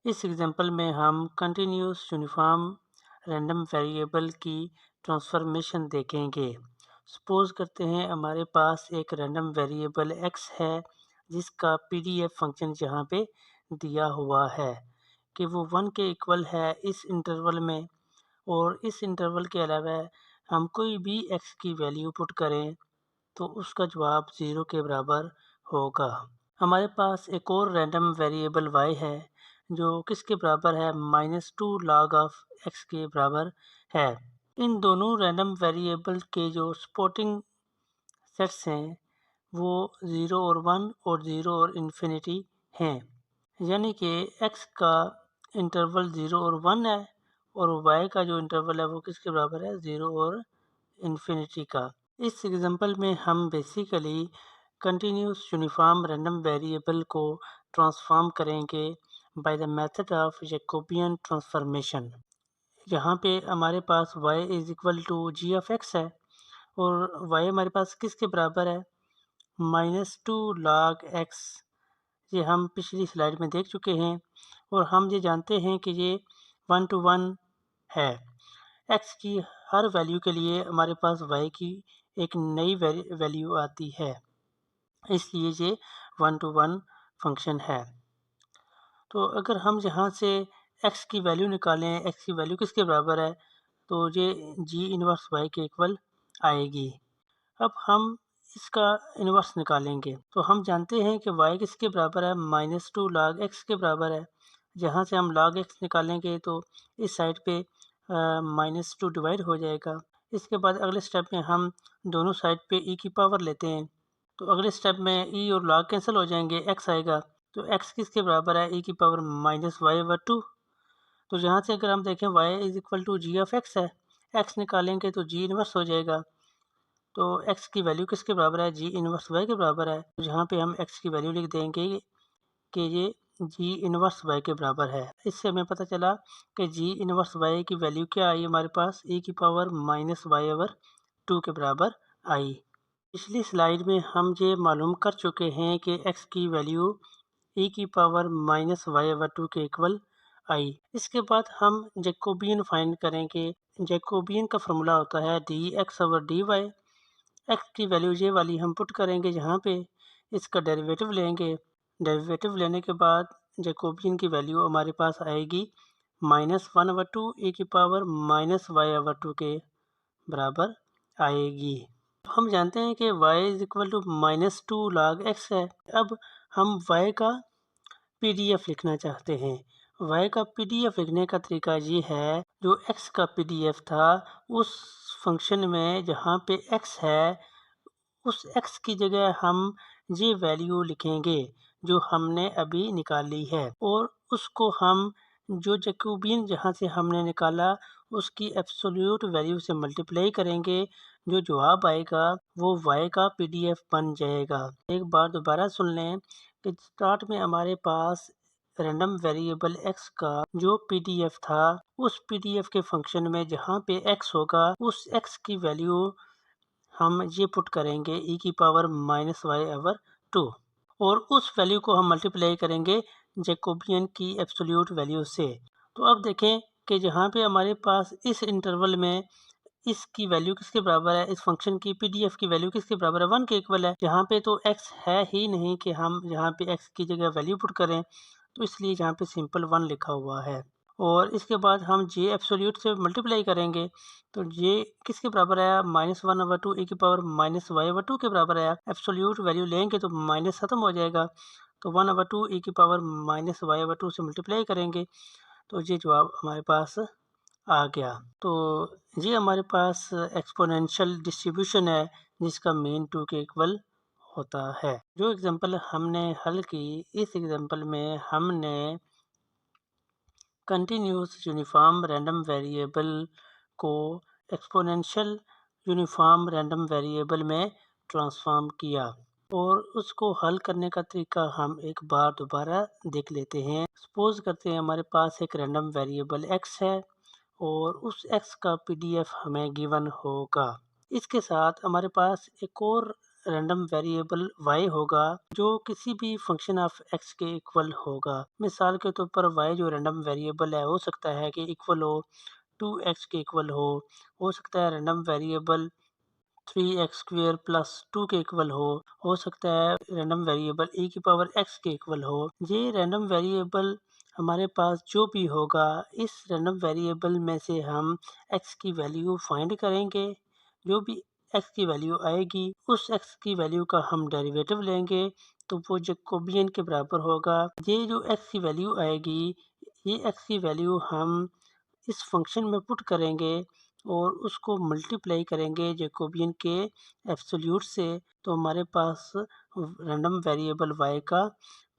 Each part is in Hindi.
इस एग्जांपल में हम कंटिन्यूस यूनिफॉर्म रैंडम वेरिएबल की ट्रांसफॉर्मेशन देखेंगे। सपोज करते हैं हमारे पास एक रैंडम वेरिएबल x है जिसका पीडीएफ फंक्शन यहाँ पे दिया हुआ है कि वो 1 के इक्वल है इस इंटरवल में, और इस इंटरवल के अलावा हम कोई भी x की वैल्यू पुट करें तो उसका जवाब 0 के बराबर होगा। हमारे पास एक और रैंडम वेरिएबल y है जो किसके बराबर है -2 log ऑफ x के बराबर है। इन दोनों रैंडम वेरिएबल के जो सपोर्टिंग सेट्स हैं वो 0 और 1 और 0 और इन्फिनिटी हैं, यानी कि x का इंटरवल 0 और 1 है और y का जो इंटरवल है वो किसके बराबर है 0 और इन्फिनिटी का। इस एग्जांपल में हम basically continuous uniform random variable को ट्रांसफॉर्म करेंगे by the method of Jacobian transformation. यहाँ पे हमारे पास y is equal to g of x है और y हमारे पास किसके बराबर है -2 log x। ये हम पिछली स्लाइड में देख चुके हैं और हम ये जानते हैं कि ये 1 to 1 है। x की हर वैल्यू के लिए हमारे पास y की एक नई वैल्यू आती है, इसलिए ये 1 to 1 फंक्शन है। तो अगर हम यहाँ से x की वैल्यू निकालें, x की वैल्यू किसके बराबर है, तो ये जी इनवर्स y के इक्वल आएगी। अब हम इसका इनवर्स निकालेंगे तो हम जानते हैं कि y किसके बराबर है -2 log x के बराबर है। जहाँ से हम log x निकालेंगे तो इस साइड पे -2 डिवाइड हो जाएगा। इसके बाद अगले स्टेप में हम दोनों साइड पे e की पावर लेते हैं, तो अगले स्टेप में e और log कैंसिल हो जाएंगे, x आएगा। तो x किसके बराबर है e की पावर -y/2। तो यहाँ से अगर हम देखें y is equal to g of x है, x निकालेंगे तो जी इनवर्स हो जाएगा। तो x की वैल्यू किसके बराबर है जी इनवर्स y के बराबर है। तो यहाँ पे हम x की वैल्यू लिख देंगे कि ये जी इनवर्स y के बराबर है। इससे हमें पता चला कि जी इनवर्स y की वैल्यू क्या आई हमारे पास e की पावर -y/2 के बराबर आई। पिछली स्लाइड में हम ये मालूम कर चुके हैं कि x की वैल्यू e की पावर -y/2 के इक्वल आई। इसके बाद हम जैकोबियन फाइंड करेंगे। जैकोबियन का फॉर्मूला होता है dx/dy। x की वैल्यू ये वाली हम पुट करेंगे यहाँ पे, इसका डेरिवेटिव लेंगे। डेरिवेटिव लेने के बाद जैकोबियन की वैल्यू हमारे पास आएगी -1/2 e की पावर -y/2 के बराबर आएगी। हम जानते हैं कि y is equal to -2 log x है। अब हम y का पीडीएफ लिखना चाहते हैं। y का पीडीएफ लिखने का तरीका ये है, जो x का पीडीएफ था उस फंक्शन में जहाँ पे x है उस x की जगह हम ये वैल्यू लिखेंगे जो हमने अभी निकाली है, और उसको हम जो जैकोबियन जहाँ से हमने निकाला उसकी एब्सोल्यूट वैल्यू से मल्टीप्लाई करेंगे। जो जवाब आएगा वो y का पीडीएफ बन जाएगा। एक बार दोबारा सुन लें कि स्टार्ट में हमारे पास रैंडम वेरिएबल x का जो पीडीएफ था, उस पीडीएफ के फंक्शन में जहाँ पे x होगा उस x की वैल्यू हम ये पुट करेंगे e की पावर -y/2, और उस वैल्यू को हम मल्टीप्लाई करेंगे जैकोबियन की एब्सोल्यूट वैल्यू से। तो अब देखें कि जहाँ पे हमारे पास इस इंटरवल में इसकी वैल्यू किसके बराबर है, इस फंक्शन की पीडीएफ की वैल्यू किसके बराबर है 1 के इक्वल है। यहाँ पे तो x है ही नहीं कि हम यहाँ पे x की जगह वैल्यू पुट करें, तो इसलिए यहाँ पे सिंपल 1 लिखा हुआ है। और इसके बाद हम j एब्सोल्यूट से मल्टीप्लाई करेंगे तो j किसके बराबर आया -1/2 e की पावर -y/2 के बराबर आया। एब्सोल्यूट वैल्यू लेंगे तो माइनस खत्म हो जाएगा, तो 1/2 e की पावर -y/2 से मल्टीप्लाई करेंगे तो ये जवाब हमारे पास आ गया। तो ये हमारे पास एक्सपोनेंशियल डिस्ट्रीब्यूशन है जिसका मीन 2 के इक्वल होता है। जो एग्जांपल हमने हल की, इस एग्जांपल में हमने कंटिन्यूस यूनिफॉर्म रैंडम वेरिएबल को एक्सपोनेंशियल यूनिफॉर्म रैंडम वेरिएबल में ट्रांसफॉर्म किया, और उसको हल करने का तरीका हम एक बार दोबारा देख लेते हैं। सपोज करते हैं हमारे पास एक रैंडम वेरिएबल x है और उस x का पीडीएफ हमें गिवन होगा। इसके साथ हमारे पास एक और रैंडम वेरिएबल y होगा जो किसी भी फंक्शन ऑफ x के इक्वल होगा। मिसाल के तौर पर y जो रैंडम वेरिएबल है हो सकता है कि इक्वल हो 2x के इक्वल हो सकता है रैंडम वेरिएबल 3x² प्लस 2 के इक्वल हो सकता है रैंडम वेरिएबल e की पावर x के इक्वल हो। ये रैंडम वेरिएबल हमारे पास जो भी होगा, इस रैंडम वेरिएबल में से हम x की वैल्यू फाइंड करेंगे। जो भी x की वैल्यू आएगी, उस x की वैल्यू का हम डेरिवेटिव लेंगे तो वो जैकोबियन के बराबर होगा। ये जो x की वैल्यू आएगी, ये x की वैल्यू हम इस फंक्शन में पुट करेंगे और उसको मल्टीप्लाई करेंगे जैकोबियन के एब्सोल्यूट से, तो हमारे पास रैंडम वेरिएबल y का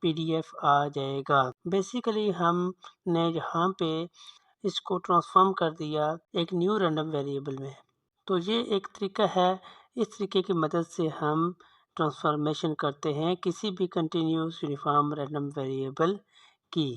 पीडीएफ आ जाएगा। बेसिकली हमने यहाँ पे इसको ट्रांसफॉर्म कर दिया एक न्यू रैंडम वेरिएबल में। तो ये एक तरीका है, इस तरीके की मदद से हम ट्रांसफॉर्मेशन करते हैं किसी भी कंटिन्यूस यूनिफॉर्म रैंडम वेरिएबल की।